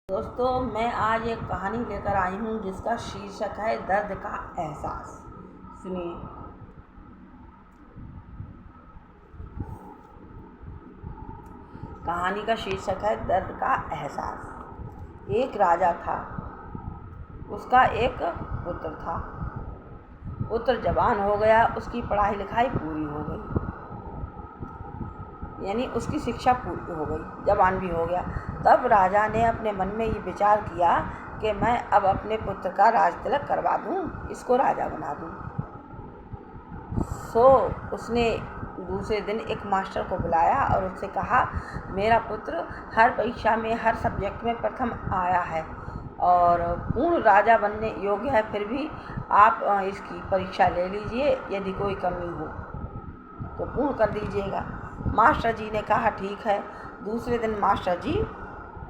दोस्तों, मैं आज एक कहानी लेकर आई हूँ जिसका शीर्षक है दर्द का एहसास। सुनिए। कहानी का शीर्षक है दर्द का एहसास। एक राजा था, उसका एक पुत्र था। पुत्र जवान हो गया, उसकी पढ़ाई लिखाई पूरी हो गई, यानी उसकी शिक्षा पूरी हो गई, जवान भी हो गया। तब राजा ने अपने मन में ये विचार किया कि मैं अब अपने पुत्र का राज तिलक करवा दूँ, इसको राजा बना दूँ। सो उसने दूसरे दिन एक मास्टर को बुलाया और उससे कहा, मेरा पुत्र हर परीक्षा में हर सब्जेक्ट में प्रथम आया है और पूर्ण राजा बनने योग्य है, फिर भी आप इसकी परीक्षा ले लीजिए, यदि कोई कमी हो तो पूर्ण कर दीजिएगा। मास्टर जी ने कहा, ठीक है। दूसरे दिन मास्टर जी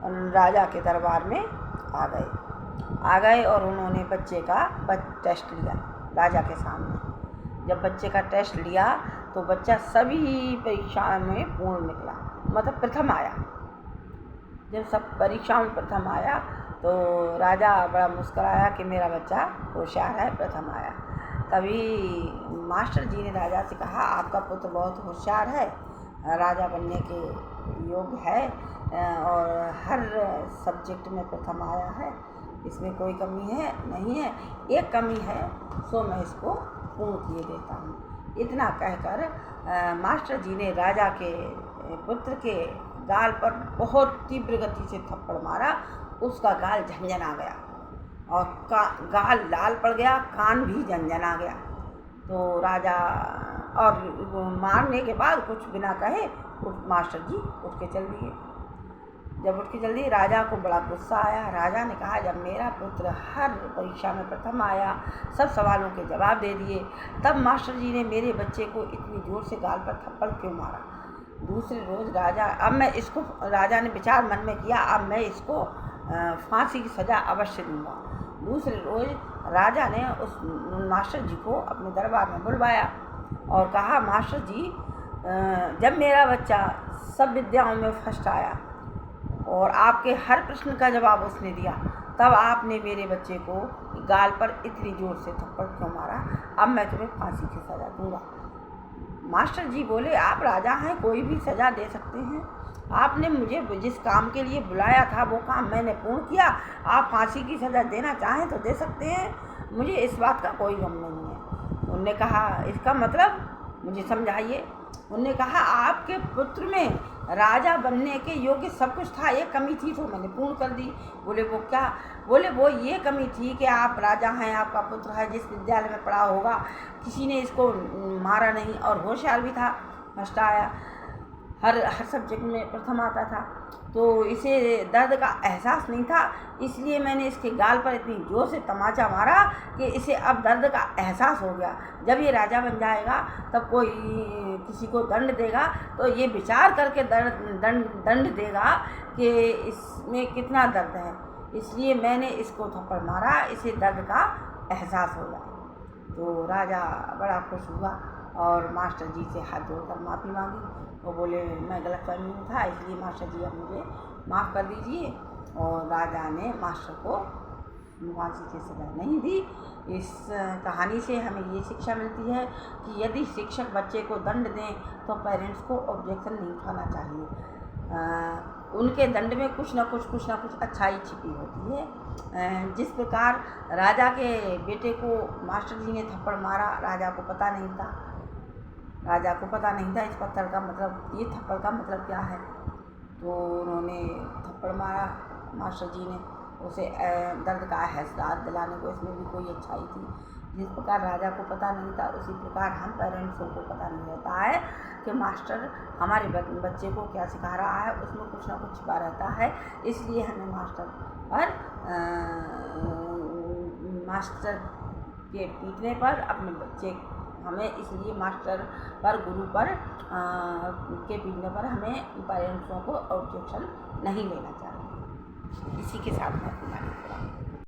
राजा के दरबार में आ गए और उन्होंने बच्चे का टेस्ट लिया राजा के सामने। जब बच्चे का टेस्ट लिया तो बच्चा सभी परीक्षाओं में पूर्ण निकला, मतलब प्रथम आया। जब सब परीक्षाओं में प्रथम आया तो राजा बड़ा मुस्कुराया कि मेरा बच्चा होशियार है, प्रथम आया। तभी मास्टर जी ने राजा से कहा, आपका पुत्र बहुत होशियार है, राजा बनने के योग्य है और हर सब्जेक्ट में प्रथम आया है, इसमें कोई कमी है नहीं है, एक कमी है, सो मैं इसको पूर्ण किए देता हूँ। इतना कहकर मास्टर जी ने राजा के पुत्र के गाल पर बहुत तीव्र गति से थप्पड़ मारा। उसका गाल झंझना गया और गाल लाल पड़ गया, कान भी झंझना गया। तो राजा और मारने के बाद कुछ बिना कहे मास्टर जी उठ के चल दिए। जब उठ के चल दिए, राजा को बड़ा गुस्सा आया। राजा ने कहा, जब मेरा पुत्र हर परीक्षा में प्रथम आया, सब सवालों के जवाब दे दिए, तब मास्टर जी ने मेरे बच्चे को इतनी जोर से गाल पर थप्पड़ क्यों मारा? दूसरे रोज राजा ने विचार मन में किया, अब मैं इसको फांसी की सज़ा अवश्य दूंगा। दूसरे रोज राजा ने उस मास्टर जी को अपने दरबार में बुलवाया और कहा, मास्टर जी, जब मेरा बच्चा सब विद्याओं में फर्स्ट आया और आपके हर प्रश्न का जवाब उसने दिया, तब आपने मेरे बच्चे को गाल पर इतनी जोर से थप्पड़ क्यों मारा? अब मैं तुम्हें फांसी की सज़ा दूंगा। मास्टर जी बोले, आप राजा हैं, कोई भी सज़ा दे सकते हैं। आपने मुझे जिस काम के लिए बुलाया था वो काम मैंने पूर्ण किया, आप फांसी की सज़ा देना चाहें तो दे सकते हैं, मुझे इस बात का कोई गम नहीं है। उन्होंने कहा, इसका मतलब मुझे समझाइए। उन्होंने कहा, आपके पुत्र में राजा बनने के योग्य सब कुछ था, एक कमी थी तो मैंने पूर्ण कर दी। बोले, वो क्या? बोले, वो ये कमी थी कि आप राजा हैं, आपका पुत्र है, जिस विद्यालय में पढ़ा होगा किसी ने इसको मारा नहीं और होशियार भी था, फर्स्ट आया, हर सब्जेक्ट में प्रथम आता था, तो इसे दर्द का एहसास नहीं था, इसलिए मैंने इसके गाल पर इतनी जोर से तमाचा मारा कि इसे अब दर्द का एहसास हो गया। जब ये राजा बन जाएगा तब कोई किसी को दंड देगा तो ये विचार करके दंड देगा कि इसमें कितना दर्द है, इसलिए मैंने इसको थप्पड़ मारा, इसे दर्द का एहसास हो जाए। तो राजा बड़ा खुश हुआ और मास्टर जी से हाथ जोड़कर माफ़ी मांगी। वो बोले, मैं गलतफहमी में था, इसलिए मास्टर जी अब मुझे माफ़ कर दीजिए। और राजा ने मास्टर को फांसी की सज़ा नहीं दी। इस कहानी से हमें ये शिक्षा मिलती है कि यदि शिक्षक बच्चे को दंड दें तो पेरेंट्स को ऑब्जेक्शन नहीं उठाना चाहिए। उनके दंड में कुछ ना कुछ अच्छाई छिपी होती है। जिस प्रकार राजा के बेटे को मास्टर जी ने थप्पड़ मारा, राजा को पता नहीं था इस पत्थर का मतलब, ये थप्पड़ का मतलब क्या है, तो उन्होंने थप्पड़ मारा मास्टर जी ने, उसे दर्द का एहसास दिलाने को, इसमें भी कोई अच्छाई थी। जिस प्रकार राजा को पता नहीं था, उसी प्रकार हम पेरेंट्सों को पता नहीं रहता है कि मास्टर हमारे बच्चे को क्या सिखा रहा है, उसमें कुछ ना कुछ छिपा रहता है। इसलिए हमें मास्टर के पीटने पर अपने बच्चे इसलिए मास्टर पर, गुरु पर के पीटने पर हमें पेरेंट्सों को ऑब्जेक्शन नहीं लेना चाहिए। इसी के साथ मैं